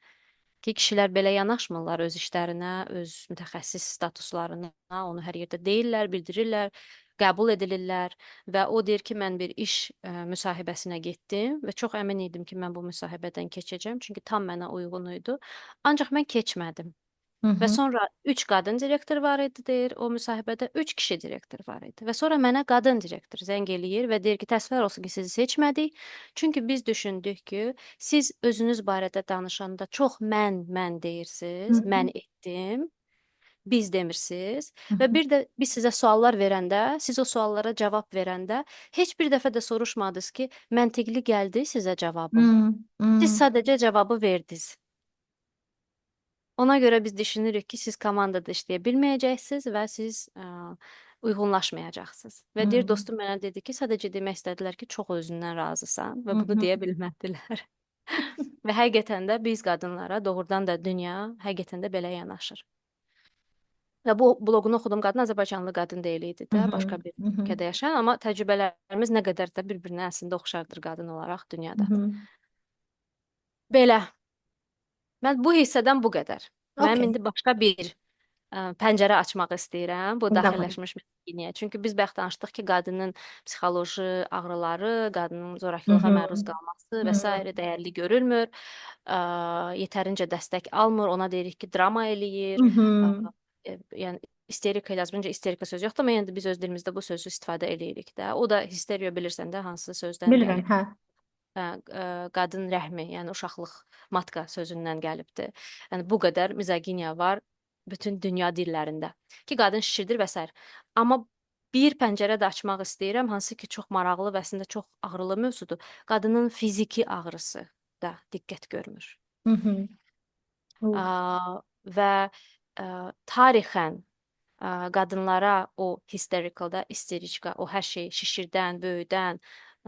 Ki, kişilər belə yanaşmırlar öz işlərinə, öz mütəxəssis statuslarına, onu hər yerdə deyirlər, bildirirlər, qəbul edilirlər və o deyir ki, mən bir iş müsahibəsinə getdim və çox əmin idim ki, mən bu müsahibədən keçəcəm, çünki tam mənə uyğun idi. Ancaq mən keçmədim. Hı Və hı. sonra 3 qadın direktor var idi deyir, o müsahibədə 3 kişi direktor var idi. Və sonra mənə qadın direktor zəng eləyir və deyir ki, təəssüflər olsun ki, sizi seçmədik. Çünki biz düşündük ki, siz özünüz barədə danışanda çox mən Hı deyirsiniz, hı. mən etdim, biz demirsiniz Hı və hı. bir də biz sizə suallar verəndə, siz o suallara cavab verəndə heç bir dəfə də soruşmadınız ki, məntiqli gəldi sizə cavabım. Hı Siz hı. sadəcə cavabı verdiniz. Ona görə biz düşünürük ki, siz komandada işləyə bilməyəcəksiniz və siz uyğunlaşmayacaqsınız. Və deyir Hı dostum mənə dedi ki, sadəcə demək istədilər ki, çox özündən razısan və bunu hı. deyə bilmədilər. Və həqiqətən də biz qadınlara doğrudan da dünya həqiqətən də belə yanaşır. Və bu bloqunu oxuduğum qadın Azərbaycanlı qadın deyil idi Hı də, hı. başqa bir Hı hı. ölkədə yaşayan, amma təcrübələrimiz nə qədər də bir-birinə əslində oxşardır qadın olaraq Hı dünyada. hı. Belə. Mən bu hissədən bu qədər. Mənim Okey. indi başqa bir pəncərə açmaq istəyirəm bu Davay. daxilləşmiş məskuniyyə. Çünki biz bayaq danışdıq ki, qadının psixoloji ağrıları, qadının Hı zorakılığa hı. məruz qalması və Hı s. dəyərli görülmür. Yetərincə dəstək almır. Ona deyirik ki, drama eləyir. Ə, hı. yəni isterika yazınca isterika sözü yoxdur, amma yəni də biz öz dilimizdə bu sözü istifadə eləyirik də. O da histeriya bilirsən də hansı sözdən Bilirəm, gəlib. hə. Hə, qadın rəhmi, yəni uşaqlıq matka sözündən gəlibdir. Yəni bu qədər mizoginiya var bütün dünya dillərində ki, qadın şişirdir və s. Amma bir pəncərə də açmaq istəyirəm, hansı ki, çox maraqlı və əslində çox ağrılı mövzudur. Qadının fiziki ağrısı da diqqət görmür. Hı hı. Ə, O. və tarixən qadınlara o hysterical-da, isteriçka, o hər şey şişirdən, böyüdən,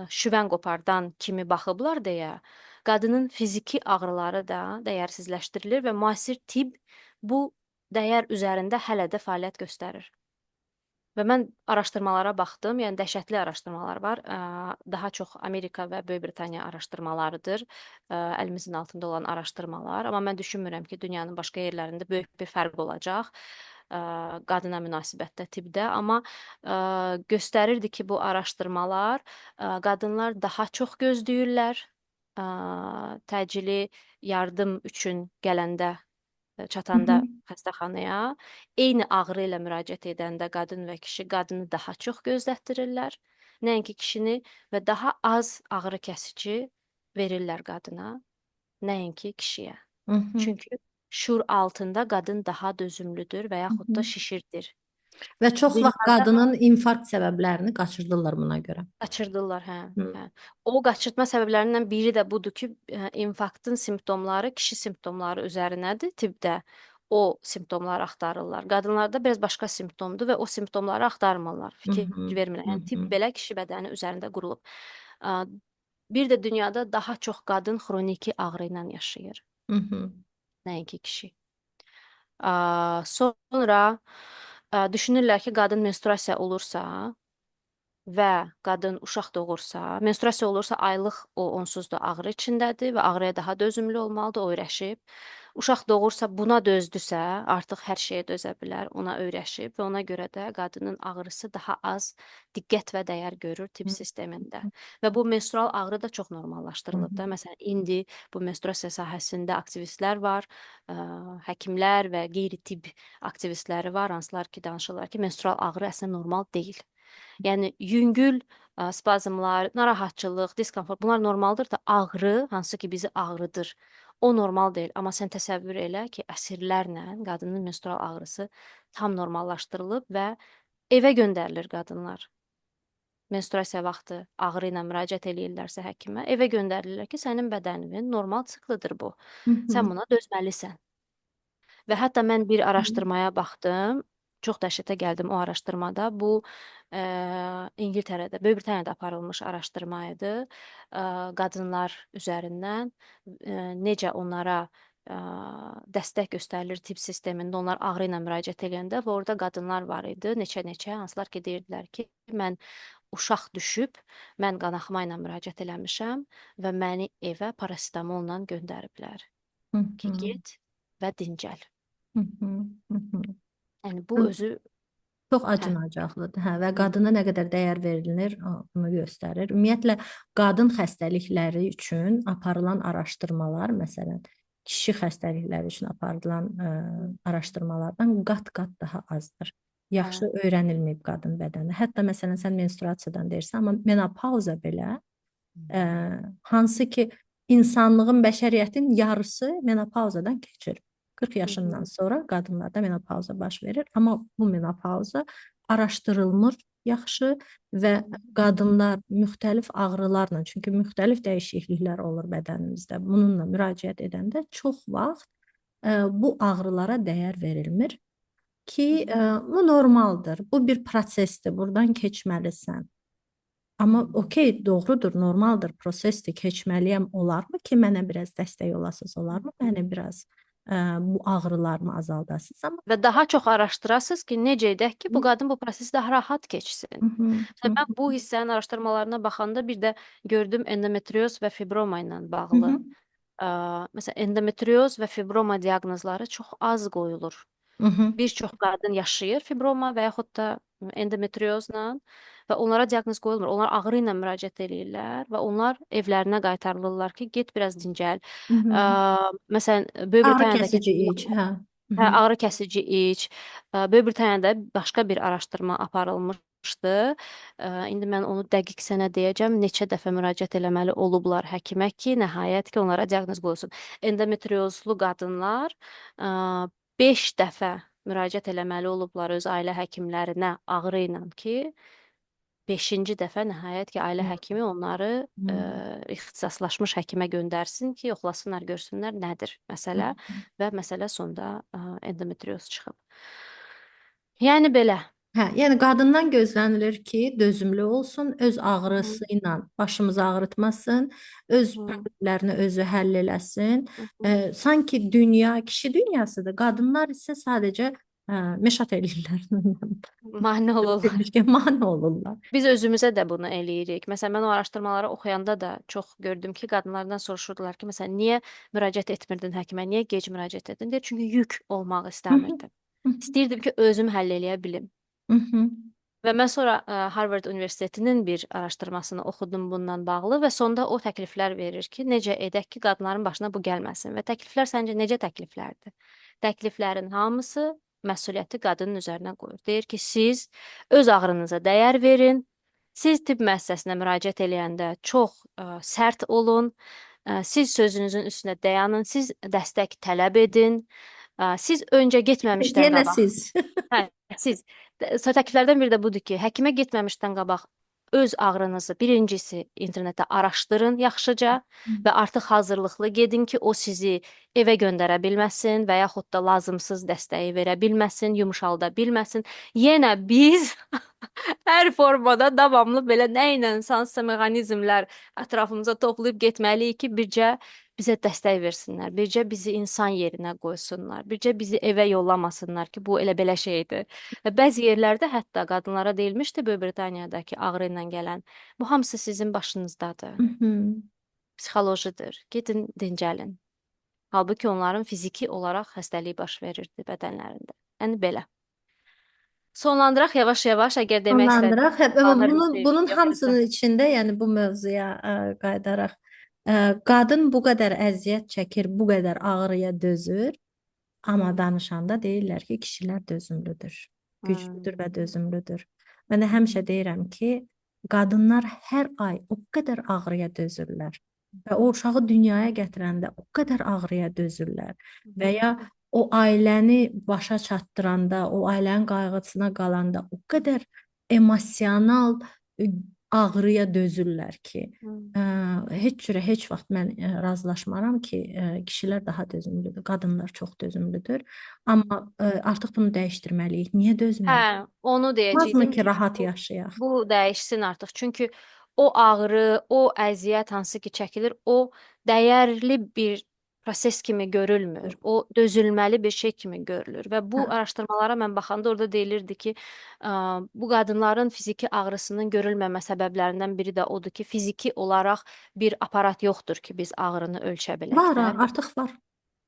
şüvən qopardan kimi baxıblar deyə, qadının fiziki ağrıları da dəyərsizləşdirilir və müasir tibb bu dəyər üzərində hələ də fəaliyyət göstərir. Və mən araşdırmalara baxdım, yəni dəhşətli araşdırmalar var. Daha çox Amerika və Böyük Britaniya araşdırmalarıdır, əlimizin altında olan araşdırmalar. Amma mən düşünmürəm ki, dünyanın başqa yerlərində böyük bir fərq olacaq qadına münasibətdə tibbdə. Amma göstərirdi ki, bu araşdırmalar qadınlar daha çox gözləyirlər təcili yardım üçün gələndə Hı çatanda hı. xəstəxanaya, eyni ağrı ilə müraciət edəndə qadın və kişi qadını daha çox gözlətdirirlər, nəinki kişini və daha az ağrı kəsici verirlər qadına, nəinki kişiyə. Hı hı. Çünki şur altında qadın daha dözümlüdür və Hı yaxud hı. da şişirdir. Və çox vaxt Dünyada qadının infarkt səbəblərini qaçırdırlar buna görə. qaçırdılar, hə, Hı. hə. O qaçırtma səbəblərindən biri də budur ki, infarktın simptomları kişi simptomları üzərinədir tibbdə. O simptomları axtarırlar. Qadınlarda biraz başqa simptomdur və o simptomları axtarmırlar, Hı fikir hı. vermirlər. Hı Yəni tibb hı. belə kişi bədəni üzərində qurulub. A, Bir də dünyada daha çox qadın xroniki ağrı ilə yaşayır, Hı hı. nəinki kişi. Sonra düşünürlər ki, qadın menstruasiya olursa, və qadın uşaq doğursa, menstruasiya olursa aylıq o onsuz da ağrı içindədir və ağrıya daha dözümlü olmalıdır, o öyrəşib. Uşaq doğursa buna dözdüsə, artıq hər şeyə dözə bilər, ona öyrəşib və ona görə də qadının ağrısı daha az diqqət və dəyər görür tibb sistemində. Və bu menstrual ağrı da çox Hı normallaşdırılıb hı. da. Məsələn, indi bu menstruasiya sahəsində aktivistlər var, həkimlər və qeyri-tibb aktivistləri var, hansılar ki, danışırlar ki, menstrual ağrı əslində normal deyil. Yəni yüngül spazmlar, narahatçılıq, diskomfort bunlar normaldır da ağrı, hansı ki bizi ağrıdır. O normal deyil. Amma sən təsəvvür elə ki, əsrlərlə qadının menstrual ağrısı tam normallaşdırılıb və evə göndərilir qadınlar. Menstruasiya vaxtı ağrı ilə müraciət eləyirlərsə həkimə, evə göndərilirlər ki, sənin bədəninin normal siklidir bu. Hı hı. Sən buna dözməlisən. Və hətta mən bir araşdırmaya baxdım. Çox dəhşətə gəldim o araşdırmada. Bu İngiltərədə, Böyük Britaniyada aparılmış araşdırma idi. Qadınlar üzərindən necə onlara dəstək göstərilir tibb sistemində, onlar ağrı ilə müraciət edəndə və orada qadınlar var idi, neçə-neçə, hansılar ki deyirdilər ki, mən uşaq düşüb, mən qanaxma ilə müraciət eləmişəm və məni evə parasitamolla göndəriblər Hı ki, hı. get və dincəl. Hı hı. Hı hı. Yəni bu özü Çox hə. acınacaqlıdır. Hə, və Hı. qadına nə qədər dəyər verilir, bunu göstərir. Ümumiyyətlə qadın xəstəlikləri üçün aparılan araşdırmalar, məsələn, kişi xəstəlikləri üçün aparılan araşdırmalardan qat-qat daha azdır. Yaxşı Hə. öyrənilməyib qadın bədəni. Hətta məsələn sən menstruasiyadan deyirsən, amma menopauza belə ə, hansı ki insanlığın, bəşəriyyətin yarısı menopauzadan keçir. 40 Hı hı. yaşından sonra qadınlarda menopauza baş verir, amma bu menopauza araşdırılmır yaxşı və qadınlar müxtəlif ağrılarla, çünki müxtəlif dəyişikliklər olur bədənimizdə. Bununla müraciət edəndə çox vaxt bu ağrılara dəyər verilmir Hı ki, hı. bu normaldır. Bu bir prosesdir. Burdan keçməlisən. Amma okey, doğrudur, normaldır, prosesdir, keçməliyəm, olarmı ki, mənə biraz dəstək olasınız, olarmı? Məni biraz bu ağrılarımı azaldasınız, amma Və daha çox araşdırasınız ki, necə edək ki, bu qadın bu prosesi daha rahat keçsin. Hı hı, hı Məsələn, mən bu hissənin araşdırmalarına baxanda bir də gördüm endometrioz və fibroma ilə hı, bağlı. Məsələn, endometrioz və fibroma diaqnozları çox az qoyulur. hı hı, Bir çox qadın yaşayır fibroma və yaxud da endometriozla və onlara diaqnoz qoyulmur. Onlar ağrı ilə müraciət eləyirlər və onlar evlərinə qaytarılırlar ki, get biraz dincəl. hı hı. Məsələn, Böyük Ağrı Britaniyadakı kəsici iç, hə. Hı hə, hı, ağrı kəsici iç. Böyük Britaniyada başqa bir araşdırma aparılmışdı. İndi mən onu dəqiq sənə deyəcəm. Neçə dəfə müraciət eləməli olublar həkimə ki, nəhayət ki, onlara diaqnoz qoyulsun. Endometriozlu qadınlar 5 dəfə müraciət eləməli olublar öz ailə həkimlərinə ağrı ilə ki, 5-ci dəfə nəhayət ki, ailə həkimi onları hı ixtisaslaşmış həkimə göndərsin ki, yoxlasınlar, görsünlər nədir hı. məsələ və məsələ sonda endometrioz çıxıb. Yəni belə. Hə, yəni qadından gözlənilir ki, dözümlü olsun, öz Hı hı. ağrısı ilə başımızı ağrıtmasın, öz Hı problemlərini özü həll eləsin. hı. Sanki dünya kişi dünyasıdır. Qadınlar isə sadəcə meşat eləyirlər. Mane olurlar. Demişkən mane olurlar. Biz özümüzə də bunu eləyirik. Məsələn, mən o araşdırmaları oxuyanda da çox gördüm ki, qadınlardan soruşurdular ki, məsələn, niyə müraciət etmirdin həkimə, niyə gec müraciət etdin? Deyir, çünki yük olmaq Hı hı, istəmirdim. hı İstəyirdim ki, özüm həll eləyə bilim. hı, hı Və mən sonra Harvard Universitetinin bir araşdırmasını oxudum bundan bağlı və sonda o təkliflər verir ki, necə edək ki, qadınların başına bu gəlməsin. Və təkliflər səncə necə təkliflərdir? Təkliflərin hamısı məsuliyyəti qadının üzərinə qoyur. Deyir ki, siz öz ağrınıza dəyər verin. Siz tibb müəssisəsinə müraciət eləyəndə çox sərt olun. Siz sözünüzün üstünə dayanın. Siz dəstək tələb edin. Siz öncə getməmişdən Yenə qabaq. siz. Hə, siz təkliflərdən biri də budur ki, həkimə getməmişdən qabaq öz ağrınızı birincisi internetdə araşdırın yaxşıca və artıq hazırlıqlı gedin ki, o sizi evə göndərə bilməsin və yaxud da lazımsız dəstəyi verə bilməsin, yumşalda bilməsin. Yenə biz hər formada davamlı belə nə ilə hansısa mexanizmlər ətrafımıza toplayıb getməliyik ki, bircə bizə dəstək versinlər, bircə bizi insan yerinə qoysunlar, bircə bizi evə yollamasınlar ki, bu elə belə şeydir. Və bəzi yerlərdə hətta qadınlara deyilmişdi Böyük Britaniyadakı ağrı ilə gələn, bu hamısı sizin başınızdadır. Hı hı. Psixolojidir. Gedin dincəlin. Halbuki onların fiziki olaraq xəstəliyi baş verirdi bədənlərində. Yəni belə. Sonlandıraq yavaş-yavaş, əgər demək Sonlandıraq. istədiyiniz qalanlar bir şey Bunun yox hamısının içində, yəni bu mövzuya qayıdaraq, qadın bu qədər əziyyət çəkir, bu qədər ağrıya dözür. Amma danışanda deyirlər ki, kişilər dözümlüdür, güclüdür və dözümlüdür. Mən də həmişə deyirəm ki, qadınlar hər ay o qədər ağrıya dözürlər və o uşağı dünyaya gətirəndə o qədər ağrıya dözürlər və ya o ailəni başa çatdıranda, o ailənin qayğısına qalanda o qədər emosional ağrıya dözürlər ki, heç cürə heç vaxt mən razılaşmaram ki, kişilər daha dözümlüdür, qadınlar çox dözümlüdür. Amma artıq bunu dəyişdirməliyik. Niyə dözməliyik? Hə, onu Olmazmı deyəcəydim ki, ki, rahat yaşayaq? bu dəyişsin artıq. Çünki o ağrı, o əziyyət hansı ki çəkilir, o dəyərli bir proses kimi görülmür. O dözülməli bir şey kimi görülür və bu Hə, araşdırmalara mən baxanda orada deyilirdi ki, bu qadınların fiziki ağrısının görülməmə səbəblərindən biri də odur ki, fiziki olaraq bir aparat yoxdur ki, biz ağrını ölçə bilək var, də. artıq var.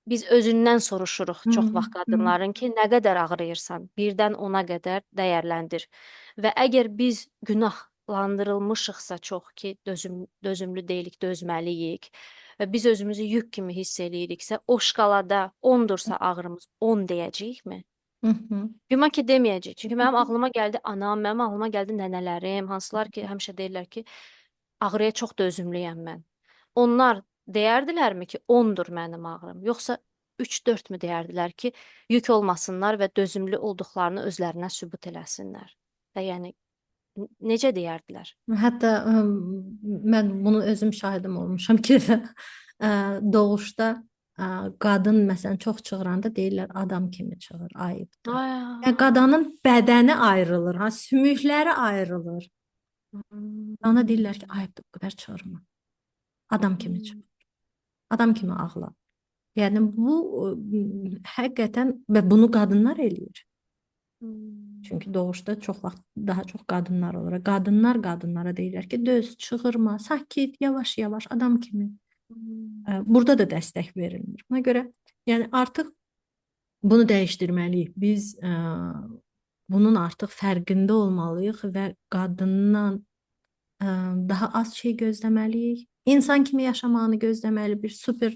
Biz özündən soruşuruq Hı, çox vaxt hı, qadınların ki, nə qədər ağrıyırsan, birdən 10-a qədər dəyərləndir. Və əgər biz günahlandırılmışıqsa çox ki, dözümlü deyilik, dözməliyik və biz özümüzü yük kimi hiss eləyiriksə, o şkalada 10-dursa ağrımız 10 deyəcəyikmi? Hı hı. Güman ki, deməyəcəyik. Çünki mənim ağlıma gəldi anam, mənim ağlıma gəldi nənələrim, hansılar ki, həmişə deyirlər ki, ağrıya çox dözümlüyəm mən. Onlar deyərdilərmi ki, 10-dur mənim ağrım, yoxsa 3-4 mü deyərdilər ki, yük olmasınlar və dözümlü olduqlarını özlərinə sübut eləsinlər? Və yəni necə deyərdilər? Hətta mən bunu özüm şahidim olmuşam ki, doğuşda qadın məsələn çox çığıranda deyirlər adam kimi çığır, ayıbdır. Ay. Və qadının bədəni ayrılır, ha, sümükləri ayrılır. Ona deyirlər ki, ayıbdır, bu qədər çığırma. Adam kimi çığır. Adam kimi ağla. Yəni bu həqiqətən və bunu qadınlar eləyir. Çünki doğuşda çox vaxt daha çox qadınlar olur. Qadınlar qadınlara deyirlər ki, döz, çığırma, sakit, yavaş-yavaş adam kimi. Burada da dəstək verilmir. Buna görə yəni artıq bunu dəyişdirməliyik. Biz bunun artıq fərqində olmalıyıq və qadından daha az şey gözləməliyik. İnsan kimi yaşamağını gözləməli, bir Super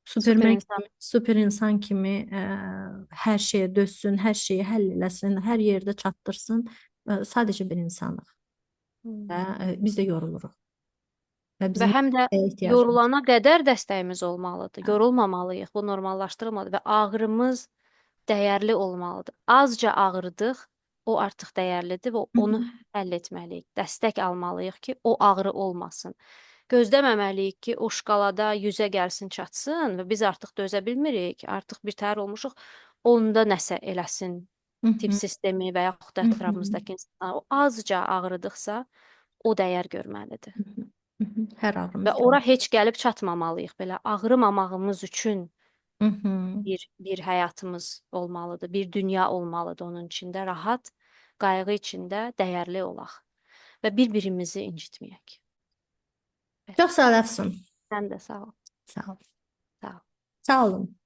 Superman insan. kimi, super insan kimi hər şeyə dözsün, hər şeyi həll eləsin, hər yerdə çatdırsın. Sadəcə bir insanıq və biz də yoruluruq və Və bizim həm də dəstəyə ehtiyacımız var. yorulana qədər dəstəyimiz olmalıdır. Yorulmamalıyıq. Bu normallaşdırılmalıdır və ağrımız dəyərli olmalıdır. Azca ağrıdıq, o artıq dəyərlidir və Hı onu hı. həll etməliyik. Dəstək almalıyıq ki, o ağrı olmasın. Gözləməməliyik ki, o şkalada 100-ə gəlsin, çatsın və biz artıq dözə bilmirik. Artıq bir təhər olmuşuq. Onda nəsə eləsin Hı tibb hı. sistemi və yaxud da Hı hı. ətrafımızdakı insanlar. O azca ağrıdıqsa, o dəyər görməlidir. Hı hı. Hı hı. Hər Və ağrımız ora dəyər. heç gəlib çatmamalıyıq. Belə ağrımamağımız üçün Hı hı. bir həyatımız olmalıdır. Bir dünya olmalıdır onun içində rahat, qayğı içində dəyərli olaq və bir-birimizi incitməyək. Belə. Çox sağ olasın. Sən də sağ ol. Sağ ol. Sağ ol. Sağ olun.